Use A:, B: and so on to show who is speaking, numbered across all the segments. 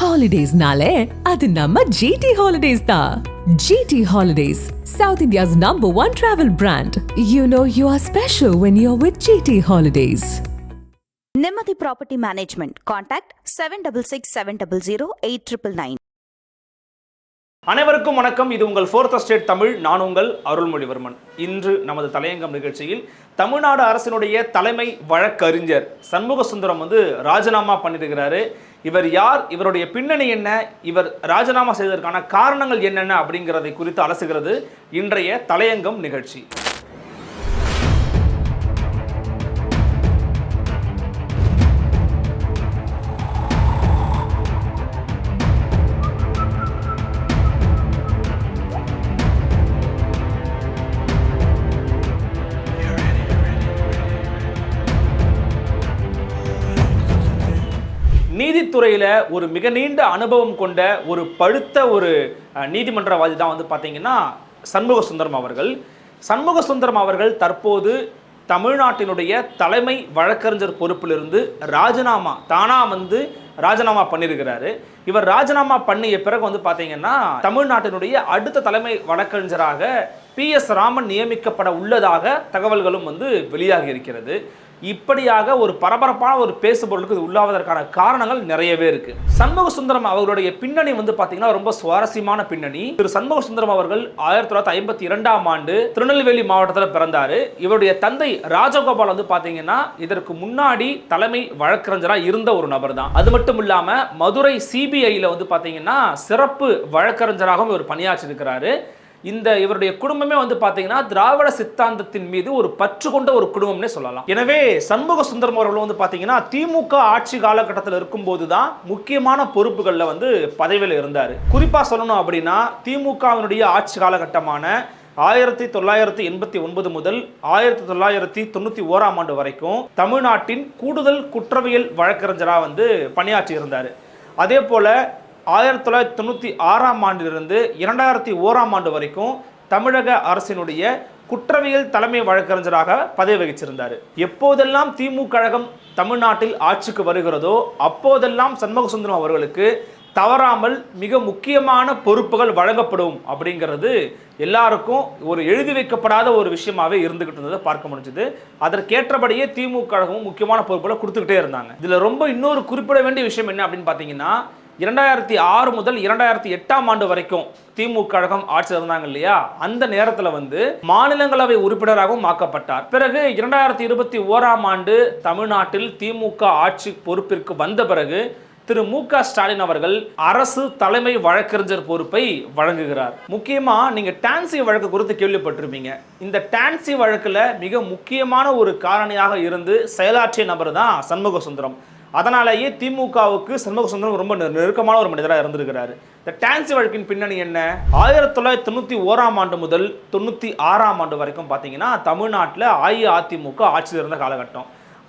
A: Holidays-nale, adu namma GT Holidays da. GT Holidays, South India's #1 travel brand. You know you are special when you're with GT Holidays.
B: Nimati Property Management. Contact 7667008999.
C: அனைவருக்கும் வணக்கம். இது உங்கள் fourth state Tamil. நான் உங்கள் அருள்மொழிவர்மன். இன்று நமது தலையங்கம் நிகழ்ச்சியில் தமிழ்நாடு அரசினுடைய தலைமை வழக்கறிஞர் சண்முக சுந்தரம் ராஜினாமா பண்ணியிருக்கிறாரு. இவர் யார், இவருடைய பின்னணி என்ன, இவர் ராஜினாமா செய்வதற்கான காரணங்கள் என்னென்ன அப்படிங்கிறதை குறித்து அலசுகிறது இன்றைய தலையங்கம் நிகழ்ச்சி. நீதித்துறையில் ஒரு மிக நீண்ட அனுபவம் கொண்ட ஒரு பழுத்த ஒரு நீதிமன்றவாதி தான் பார்த்தீங்கன்னா சண்முக சுந்தரம் அவர்கள். சண்முக சுந்தரம் அவர்கள் தற்போது தமிழ்நாட்டினுடைய தலைமை வழக்கறிஞர் பொறுப்பிலிருந்து ராஜினாமா பண்ணியிருக்கிறாரு. இவர் ராஜினாமா பண்ணிய பிறகு பார்த்தீங்கன்னா தமிழ்நாட்டினுடைய அடுத்த தலைமை வழக்கறிஞராக PS ராமன் நியமிக்கப்பட உள்ளதாக தகவல்களும் வெளியாகி இருக்கிறது. இப்படியாக ஒரு பரபரப்பான ஒரு பேசுபொருளுக்கு இது உள்ளாவதற்கான காரணங்கள் நிறையவே இருக்கு. சண்முக சுந்தரம் அவர்களுடைய பின்னணி பார்த்தீங்கன்னா ரொம்ப சுவாரஸ்யமான பின்னணி. திரு சண்முக சுந்தரம் அவர்கள் 1952ஆம் ஆண்டு திருநெல்வேலி மாவட்டத்தில் பிறந்தாரு. இவருடைய தந்தை ராஜகோபால் பார்த்தீங்கன்னா இதற்கு முன்னாடி தலைமை வழக்கறிஞராக இருந்த ஒரு நபர் தான். அது மட்டும் இல்லாம மதுரை CBIல பார்த்தீங்கன்னா சிறப்பு வழக்கறிஞராகவும் இவர் பணியாற்றி இருக்கிறாரு. இவருடைய குடும்பமே பார்த்தீங்கன்னா திராவிட சித்தாந்தத்தின் மீது ஒரு பற்று கொண்ட ஒரு குடும்பம்னே சொல்லலாம். எனவே சண்முக சுந்தரம் அவர்கள் பார்த்தீங்கன்னா திமுக ஆட்சி காலகட்டத்தில் இருக்கும்போது தான் முக்கியமான பொறுப்புகளில் பதவியில் இருந்தார். குறிப்பா சொல்லணும் அப்படின்னா திமுகவினுடைய ஆட்சி காலகட்டமான 1989 முதல் 1991ஆம் ஆண்டு வரைக்கும் தமிழ்நாட்டின் கூடுதல் குற்றவியல் வழக்கறிஞராக பணியாற்றி இருந்தார். அதே போல 1996ஆம் ஆண்டிலிருந்து 2001ஆம் ஆண்டு வரைக்கும் தமிழக அரசினுடைய குற்றவியல் தலைமை வழக்கறிஞராக பதவி வகிச்சிருந்தார். எப்போதெல்லாம் திமுக கழகம் தமிழ்நாட்டில் ஆட்சிக்கு வருகிறதோ அப்போதெல்லாம் சண்முக சுந்தரம் அவர்களுக்கு தவறாமல் மிக முக்கியமான பொறுப்புகள் வழங்கப்படும் அப்படிங்கிறது எல்லாருக்கும் ஒரு எழுதி வைக்கப்படாத ஒரு விஷயமாவே இருந்துகிட்டு இருந்ததை பார்க்க முடிஞ்சது. அதற்கேற்றபடியே திமுக கழகமும் முக்கியமான பொறுப்புகளை கொடுத்துக்கிட்டே இருந்தாங்க. இதுல ரொம்ப இன்னொரு குறிப்பிட வேண்டிய விஷயம் என்ன அப்படின்னு பார்த்தீங்கன்னா 2006 முதல் 2008ஆம் ஆண்டு வரைக்கும் திமுக கழகம் ஆட்சியில் இருந்தாங்க இல்லையா, அந்த நேரத்தில் மாநிலங்களவை உறுப்பினராகவும் ஆக்கப்பட்டார். பிறகு 2021ஆம் ஆண்டு தமிழ்நாட்டில் திமுக ஆட்சி பொறுப்பிற்கு வந்த பிறகு திரு மு.க. ஸ்டாலின் அவர்கள் அரசு தலைமை வழக்கறிஞர் பொறுப்பை வழங்குகிறார். முக்கியமா நீங்க டான்சி வழக்கு குறித்து கேள்விப்பட்டிருப்பீங்க. இந்த டான்சி வழக்குல மிக முக்கியமான ஒரு காரணியாக இருந்து செயலாற்றிய நபர் தான் சண்முக சுந்தரம். அதனாலேயே திமுகவுக்கு சண்முக சுந்தரம் ரொம்ப நெருக்கமான ஒரு மனிதராக இருந்திருக்கிறாரு. இந்த டான்சி வழக்கின் பின்னணி என்ன? 1991ஆம் ஆண்டு முதல் 96ஆம் ஆண்டு வரைக்கும் பார்த்தீங்கன்னா தமிழ்நாட்டில் அஇஅதிமுக ஆட்சியில் இருந்த காலகட்டம்.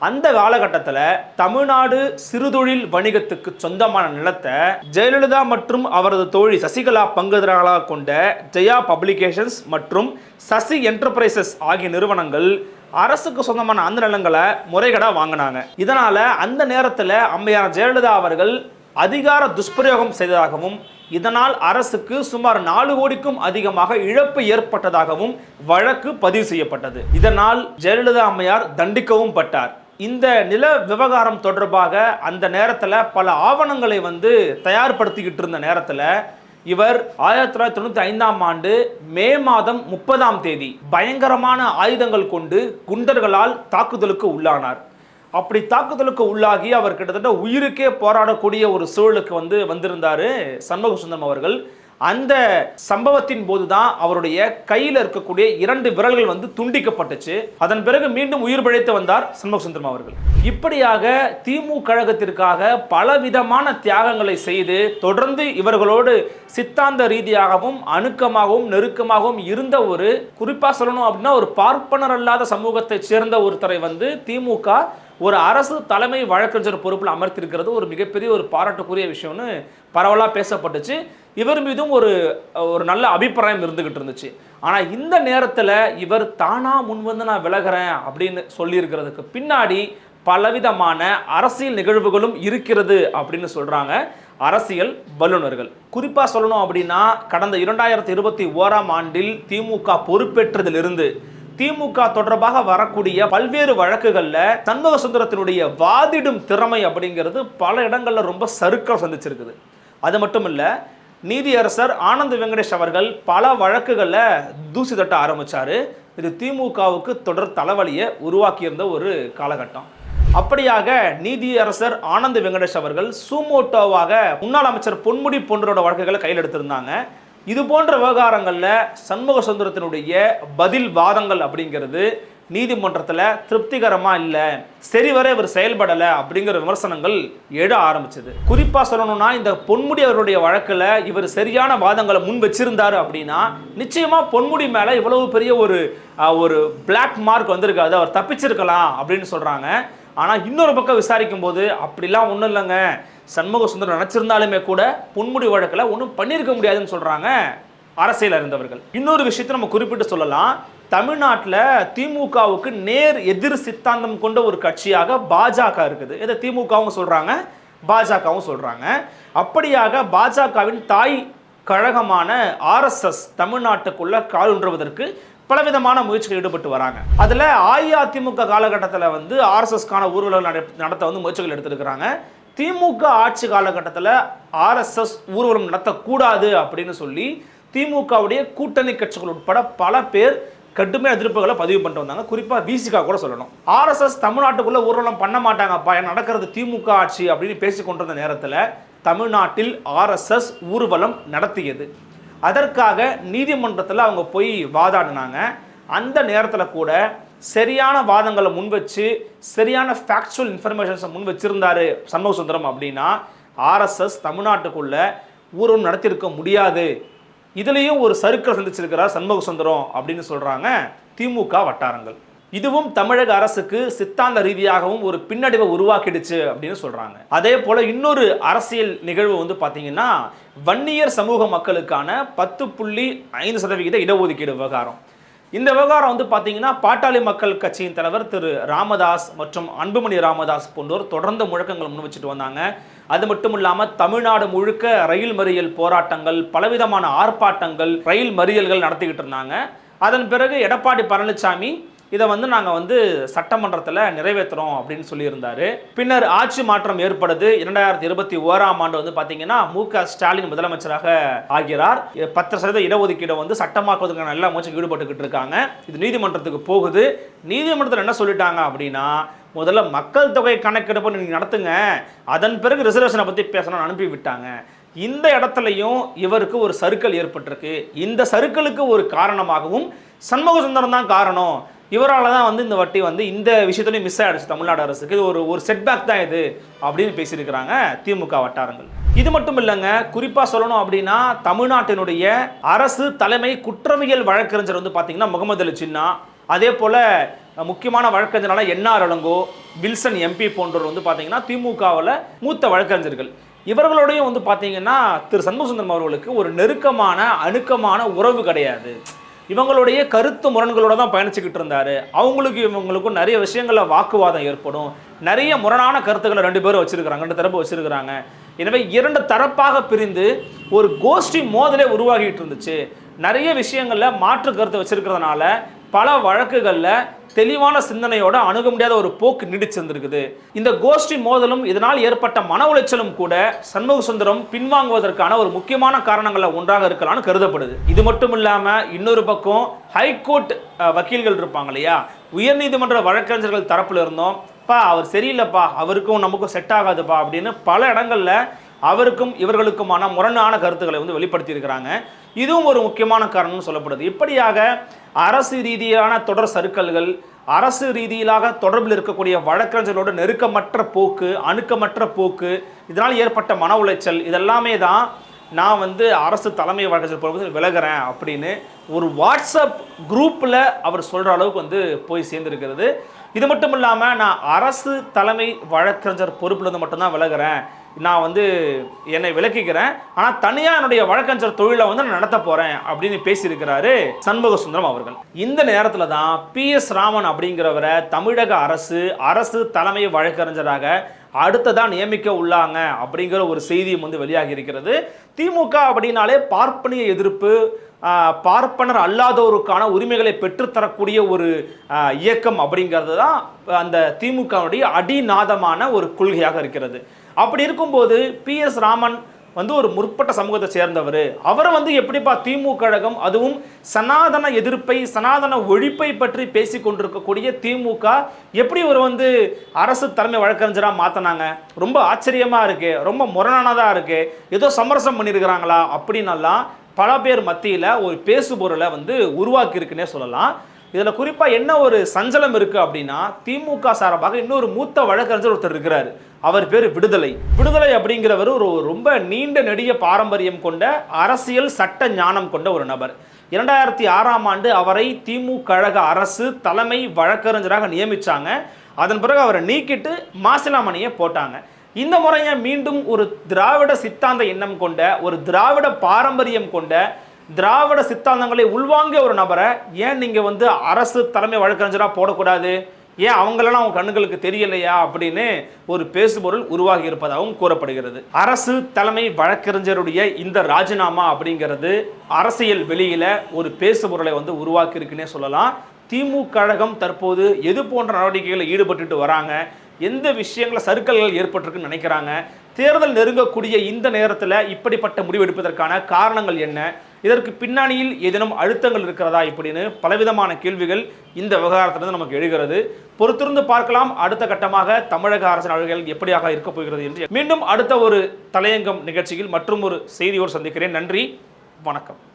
C: அந்த காலகட்டத்தில் தமிழ்நாடு சிறுதொழில் வணிகத்துக்கு சொந்தமான நிலத்தை ஜெயலலிதா மற்றும் அவரது தோழி சசிகலா பங்குதாரர்களாக கொண்ட ஜெயா பப்ளிகேஷன்ஸ் மற்றும் சசி என்டர்பிரைசஸ் ஆகிய நிறுவனங்கள் அரசுக்கு சொந்தமான அந்த நிலங்களை முறைகேடா வாங்கினாங்க. இதனால அந்த நேரத்தில் அம்மையார் ஜெயலலிதா அவர்கள் அதிகார துஷ்பிரயோகம் செய்ததாகவும் இதனால் அரசுக்கு சுமார் 4 கோடிக்கும் அதிகமாக இழப்பு ஏற்பட்டதாகவும் வழக்கு பதிவு செய்யப்பட்டது. இதனால் ஜெயலலிதா அம்மையார் தண்டிக்கவும் பட்டார். இந்த நில விவகாரம் தொடர்பாக அந்த நேரத்தில் பல ஆவணங்களை தயார்படுத்திக்கிட்டு இருந்த நேரத்தில் இவர் 1995ஆம் ஆண்டு மே மாதம் 30ஆம் தேதி பயங்கரமான ஆயுதங்கள் கொண்டு குண்டர்களால் தாக்குதலுக்கு உள்ளானார். அப்படி தாக்குதலுக்கு உள்ளாகி அவர் கிட்டத்தட்ட உயிருக்கே போராடக்கூடிய ஒரு சூழலுக்கு வந்திருந்தாரு சண்முக சுந்தரம் அவர்கள். அந்த சம்பவத்தின் போதுதான் அவருடைய கையில் இருக்கக்கூடிய 2 விரல்கள் துண்டிக்கப்பட்டுச்சு. அதன் பிறகு மீண்டும் உயிர் பிழைத்து வந்தார் சண்முக சுந்தரம் அவர்கள். இப்படியாக திமுக கழகத்திற்காக பலவிதமான தியாகங்களை செய்து தொடர்ந்து இவர்களோடு சித்தாந்த ரீதியாகவும் அணுக்கமாகவும் நெருக்கமாகவும் இருந்த ஒரு, குறிப்பா சொல்லணும் அப்படின்னா ஒரு பார்ப்பனர் அல்லாத சமூகத்தை சேர்ந்த ஒருத்தரை திமுக ஒரு அரசு தலைமை வழக்கறிஞர் பொறுப்பில் அமர்த்திருக்கிறது ஒரு மிகப்பெரிய ஒரு பாராட்டுக்குரிய விஷயம்னு பரவலாக பேசப்பட்டுச்சு. இவர் மீதும் ஒரு நல்ல அபிப்பிராயம் இருந்துகிட்டு இருந்துச்சு. ஆனால் இந்த நேரத்தில் இவர் தானா முன்வந்து நான் விலகிறேன் அப்படின்னு சொல்லியிருக்கிறதுக்கு பின்னாடி பலவிதமான அரசியல் நிகழ்வுகளும் இருக்கிறது அப்படின்னு சொல்றாங்க. அரசியல் வல்லுநர்கள். குறிப்பா சொல்லணும் அப்படின்னா கடந்த 2021ஆம் ஆண்டில் திமுக பொறுப்பேற்றதிலிருந்து திமுக தொடர்பாக வரக்கூடிய பல்வேறு வழக்குகள்ல சண்முக சுந்தரத்தினுடைய வாதிடும் திறமை அப்படிங்கிறது பல இடங்கள்ல ரொம்ப சறுக்கல் சந்திச்சிருக்குது. அது மட்டும் இல்ல, நீதியரசர் ஆனந்த் வெங்கடேஷ் அவர்கள் பல வழக்குகள்ல தூசி தட்ட ஆரம்பிச்சாரு. இது திமுகவுக்கு தொடர் தலைவலியை உருவாக்கியிருந்த ஒரு காலகட்டம். அப்படியாக நீதியரசர் ஆனந்த் வெங்கடேஷ் அவர்கள் சூமோட்டோவாக முன்னாள் அமைச்சர் பொன்முடி போன்றோட வழக்குகளை கையில் எடுத்திருந்தாங்க. இது போன்ற விவகாரங்கள்ல சண்முக சுந்தரத்தினுடைய பதில் வாதங்கள் அப்படிங்கிறது நீதிமன்றத்தில் திருப்திகரமா இல்லை, சரிவர இவர் செயல்படல அப்படிங்கிற விமர்சனங்கள் எழ ஆரம்பிச்சது. குறிப்பா சொல்லணும்னா இந்த பொன்முடி அவருடைய வழக்குல இவர் சரியான வாதங்களை முன் வச்சிருந்தாரு அப்படின்னா நிச்சயமா பொன்முடி மேல இவ்வளவு பெரிய ஒரு பிளாக் மார்க் வந்திருக்காது, அவர் தப்பிச்சிருக்கலாம் அப்படின்னு சொல்றாங்க. ஆனா இன்னொரு பக்கம் விசாரிக்கும் போது அப்படிலாம் ஒன்றும் இல்லைங்க, சண்முக சுந்தரம் நினைச்சிருந்தாலுமே கூட பொன்முடி வழக்கில் ஒன்றும் பண்ணியிருக்க முடியாதுன்னு சொல்றாங்க அரசியல் அறிந்தவர்கள். இன்னொரு விஷயத்தை நம்ம குறிப்பிட்டு சொல்லலாம். தமிழ்நாட்டில் திமுகவுக்கு நேர் எதிர் சித்தாந்தம் கொண்ட ஒரு கட்சியாக பாஜக இருக்குது. இதை திமுகவும் சொல்றாங்க, பாஜகவும் சொல்றாங்க. அப்படியாக பாஜகவின் தாய் கழகமான RSS தமிழ்நாட்டுக்குள்ள காலூன்றுவதற்கு பலவிதமான முயற்சிகள் ஈடுபட்டு வராங்க. அதுல அஇஅதிமுக காலகட்டத்தில் வந்து RSSக்கான ஊர்வலம் நடத்த வந்து முயற்சிகள் எடுத்திருக்கிறாங்க. திமுக ஆட்சி காலகட்டத்தில் RSS ஊர்வலம் நடத்தக்கூடாது அப்படின்னு சொல்லி திமுகவுடைய கூட்டணி கட்சிகள் உட்பட பல பேர் கடுமையான எதிர்ப்புகளை பதிவு பண்ணிட்டு வந்தாங்க. குறிப்பாக விசிகா கூட சொல்லணும். RSS தமிழ்நாட்டுக்குள்ள ஊர்வலம் பண்ண மாட்டாங்கப்பா, நடக்கிறது திமுக ஆட்சி அப்படின்னு பேசிக் கொண்டிருந்த நேரத்தில் தமிழ்நாட்டில் RSS ஊர்வலம் நடத்தியது. அதற்காக நீதிமன்றத்தில் அவங்க போய் வாதாடினாங்க. அந்த நேரத்தில் கூட சரியான வாதங்களை முன் வச்சு சரியான ஃபேக்சுவல் இன்ஃபர்மேஷன்ஸை முன் வச்சிருந்தாரு சண்முக சுந்தரம் அப்படின்னா RSS தமிழ்நாட்டுக்குள்ள ஊர்வலம் நடத்தியிருக்க முடியாது. இதுலேயும் ஒரு சறுக்கல் சந்திச்சிருக்கிறார் சண்முக சுந்தரம் அப்படின்னு சொல்றாங்க திமுக வட்டாரங்கள். இதுவும் தமிழக அரசுக்கு சித்தாந்த ரீதியாகவும் ஒரு பின்னடைவை உருவாக்கிடுச்சு அப்படின்னு சொல்றாங்க. அதே போல இன்னொரு அரசியல் நிகழ்வு வந்து பாத்தீங்கன்னா வன்னியர் சமூக மக்களுக்கான 10.5% இடஒதுக்கீடு விவகாரம். இந்த விவகாரம் வந்து பாத்தீங்கன்னா பாட்டாளி மக்கள் கட்சியின் தலைவர் திரு ராமதாஸ் மற்றும் அன்புமணி ராமதாஸ் போன்றோர் தொடர்ந்து முழக்கங்கள் முன் வச்சுட்டு வந்தாங்க. அது மட்டும் இல்லாமல் தமிழ்நாடு முழுக்க ரயில் மறியல் போராட்டங்கள், பலவிதமான ஆர்ப்பாட்டங்கள், ரயில் மறியல்கள் நடத்திக்கிட்டு இருந்தாங்க. அதன் பிறகு எடப்பாடி பழனிசாமி இதை வந்து நாங்கள் வந்து சட்டமன்றத்தில் நிறைவேற்றுறோம் அப்படின்னு சொல்லியிருந்தாரு. பின்னர் ஆட்சி மாற்றம் ஏற்படுது. 2021ஆம் ஆண்டு வந்து பார்த்தீங்கன்னா மு.க. ஸ்டாலின் முதலமைச்சராக ஆகிறார். 10% இடஒதுக்கீடை வந்து சட்டமாக்குவதற்கான எல்லா முயற்சியும் ஈடுபட்டுக்கிட்டு இருக்காங்க. இது நீதிமன்றத்துக்கு போகுது. நீதிமன்றத்தில் என்ன சொல்லிட்டாங்க அப்படின்னா முதல்ல மக்கள் தொகை கணக்கெடுப்பு நீங்கள் நடத்துங்க, அதன் பிறகு ரிசர்வேஷனை பற்றி பேசணும்னு அனுப்பி விட்டாங்க. இந்த இடத்துலையும் இவருக்கு ஒரு சறுக்கல் ஏற்பட்டிருக்கு. இந்த சறுக்கலுக்கு ஒரு காரணமாகவும் சண்முக சுந்தரம் தான் காரணம், இவரால் தான் வந்து இந்த வட்டி வந்து இந்த விஷயத்துலையும் மிஸ் ஆகிடுச்சு தமிழ்நாடு அரசுக்கு, இது ஒரு செட்பேக் தான் இது அப்படின்னு பேசியிருக்கிறாங்க திமுக வட்டாரங்கள். இது மட்டும் இல்லைங்க, குறிப்பாக சொல்லணும் அப்படின்னா தமிழ்நாட்டினுடைய அரசு தலைமை குற்றவியல் வழக்கறிஞர் வந்து பார்த்தீங்கன்னா முகமது அலி ஜின்னா, அதே போல் முக்கியமான வழக்கறிஞரான NR இளங்கோ, வில்சன் MP போன்றவர் வந்து பார்த்தீங்கன்னா திமுகவில் மூத்த வழக்கறிஞர்கள். இவர்களோடையும் வந்து பார்த்தீங்கன்னா திரு சண்முக சுந்தரம் அவர்களுக்கு ஒரு நெருக்கமான அணுக்கமான உறவு கிடையாது. இவங்களுடைய கருத்து முரண்களோட தான் பயணிச்சுக்கிட்டு இருந்தாரு. அவங்களுக்கு இவங்களுக்கும் நிறைய விஷயங்களில் வாக்குவாதம் ஏற்படும். நிறைய முரணான கருத்துக்களை 2 பேரும் வச்சிருக்கிறாங்க, 2 தரப்பு வச்சிருக்கிறாங்க. எனவே 2 தரப்பாக பிரிந்து ஒரு கோஷ்டி மோதலே உருவாகிட்டு இருந்துச்சு. நிறைய விஷயங்களில் மாற்று கருத்தை வச்சிருக்கிறதுனால பல வழக்குகளில் தெளிவான சிந்தனையோட அணுக முடியாத ஒரு போக்கு நீடிச்சிருந்திருக்குது. இந்த கோஷ்டி மோதலும் இதனால் ஏற்பட்ட மன உளைச்சலும் கூட சண்முக சுந்தரம் பின்வாங்குவதற்கான ஒரு முக்கியமான காரணங்களில் ஒன்றாக இருக்கலாம்னு கருதப்படுது. இது மட்டும் இல்லாமல் இன்னொரு பக்கம் ஹைகோர்ட் வக்கீல்கள் இருப்பாங்க இல்லையா, உயர்நீதிமன்ற வழக்கறிஞர்கள் தரப்புல இருந்தோம் அவர் சரியில்லைப்பா, அவருக்கும் நமக்கும் செட் ஆகாதுப்பா அப்படின்னு பல இடங்கள்ல அவருக்கும் இவர்களுக்குமான முரணான கருத்துக்களை வந்து வெளிப்படுத்தி இருக்கிறாங்க. இதுவும் ஒரு முக்கியமான காரணம்னு சொல்லப்படுது. இப்படியாக அரசு ரீதியான தொடர் சறுக்கல்கள், அரசு ரீதியிலாக தொடர்பில் இருக்கக்கூடிய வழக்கறிஞர்களோட நெருக்கமற்ற போக்கு, அணுக்கமற்ற போக்கு, இதனால் ஏற்பட்ட மன உளைச்சல், இதெல்லாமே தான் நான் வந்து அரசு தலைமை வழக்கறிஞர் பொறுப்பு விலகிறேன் அப்படின்னு ஒரு வாட்ஸ்அப் குரூப்பில் அவர் சொல்கிற அளவுக்கு வந்து போய் சேர்ந்துருக்கிறது. இது மட்டும் இல்லாமல் நான் அரசு தலைமை வழக்கறிஞர் பொறுப்புலேருந்து மட்டும்தான் விலகிறேன், நான் வந்து என்னை விலக்கிக்கிறேன், ஆனால் தனியாக என்னுடைய வழக்கறிஞர் தொழிலை வந்து நான் நடத்த போகிறேன் அப்படின்னு பேசியிருக்கிறாரு சண்முக சுந்தரம் அவர்கள். இந்த நேரத்தில் தான் PS ராமன் அப்படிங்கிறவரை தமிழக அரசு தலைமை வழக்கறிஞராக அடுத்ததான் நியமிக்க உள்ளாங்க அப்படிங்கிற ஒரு செய்தியும் வந்து வெளியாகி இருக்கிறது. திமுக அப்படின்னாலே பார்ப்பனிய எதிர்ப்பு, பார்ப்பனர் அல்லாதோருக்கான உரிமைகளை பெற்றுத்தரக்கூடிய ஒரு இயக்கம் அப்படிங்கிறது தான் அந்த திமுகவுடைய அடிநாதமான ஒரு கொள்கையாக இருக்கிறது. அப்படி இருக்கும்போது PS ராமன் வந்து ஒரு முற்பட்ட சமூகத்தை சேர்ந்தவர், அவரை வந்து எப்படிப்பா திமுக கழகம், அதுவும் சனாதன எதிர்ப்பை சனாதன ஒழிப்பை பற்றி பேசி கொண்டிருக்கக்கூடிய திமுக எப்படி ஒரு வந்து அரசு தலைமை வழக்கறிஞராக மாற்றினாங்க? ரொம்ப ஆச்சரியமா இருக்கு, ரொம்ப முரணானதாக இருக்கு, ஏதோ சமரசம் பண்ணியிருக்கிறாங்களா அப்படின்னலாம் பல பேர் மத்தியில் ஒரு பேசுபொருளை வந்து உருவாக்கி இருக்குன்னே சொல்லலாம். இதில் குறிப்பாக என்ன ஒரு சஞ்சலம் இருக்குது அப்படின்னா, திமுக சார்பாக இன்னொரு மூத்த வழக்கறிஞர் ஒருத்தர் இருக்கிறார். அவர் பேர் விடுதலை அப்படிங்கிறவர் ஒரு ரொம்ப நீண்ட நெடிய பாரம்பரியம் கொண்ட அரசியல் சட்ட ஞானம் கொண்ட ஒரு நபர். 2006ஆம் ஆண்டு அவரை திமுக கழக அரசு தலைமை வழக்கறிஞராக நியமித்தாங்க. அதன் பிறகு அவரை நீக்கிட்டு மாசிலாமணியை போட்டாங்க. இந்த முறையை மீண்டும் ஒரு திராவிட சித்தாந்த எண்ணம் கொண்ட, ஒரு திராவிட பாரம்பரியம் கொண்ட, திராவிட சித்தாந்தங்களை உள்வாங்கிய ஒரு நபரை ஏன் நீங்கள் வந்து அரசு தலைமை வழக்கறிஞராக போடக்கூடாது? ஏன் அவங்களெல்லாம் அவங்க கண்ணுகளுக்கு தெரியலையா அப்படின்னு ஒரு பேசுபொருள் உருவாகி இருப்பதாகவும் கூறப்படுகிறது. அரசு தலைமை வழக்கறிஞருடைய இந்த ராஜினாமா அப்படிங்கிறது அரசியல் வெளியில ஒரு பேசுபொருளை வந்து உருவாக்கி இருக்குன்னே சொல்லலாம். திமுக கழகம் தற்போது எது போன்ற நடவடிக்கைகளில் ஈடுபட்டு வராங்க, எந்த விஷயங்கள சறுக்கல்கள் ஏற்பட்டிருக்குன்னு நினைக்கிறாங்க, தேர்தல் நெருங்கக்கூடிய இந்த நேரத்தில் இப்படிப்பட்ட முடிவெடுப்பதற்கான காரணங்கள் என்ன, இதற்கு பின்னணியில் ஏதேனும் அழுத்தங்கள் இருக்கிறதா இப்படின்னு பலவிதமான கேள்விகள் இந்த விவகாரத்திலிருந்து நமக்கு எழுகிறது. பொறுத்திருந்து பார்க்கலாம் அடுத்த கட்டமாக தமிழக அரசின் நடவடிக்கைகள் எப்படியாக இருக்க போகிறது என்று. மீண்டும் அடுத்த ஒரு தலையங்கம் நிகழ்ச்சியில் மற்றும் ஒரு செய்தியோடு சந்திக்கிறேன். நன்றி, வணக்கம்.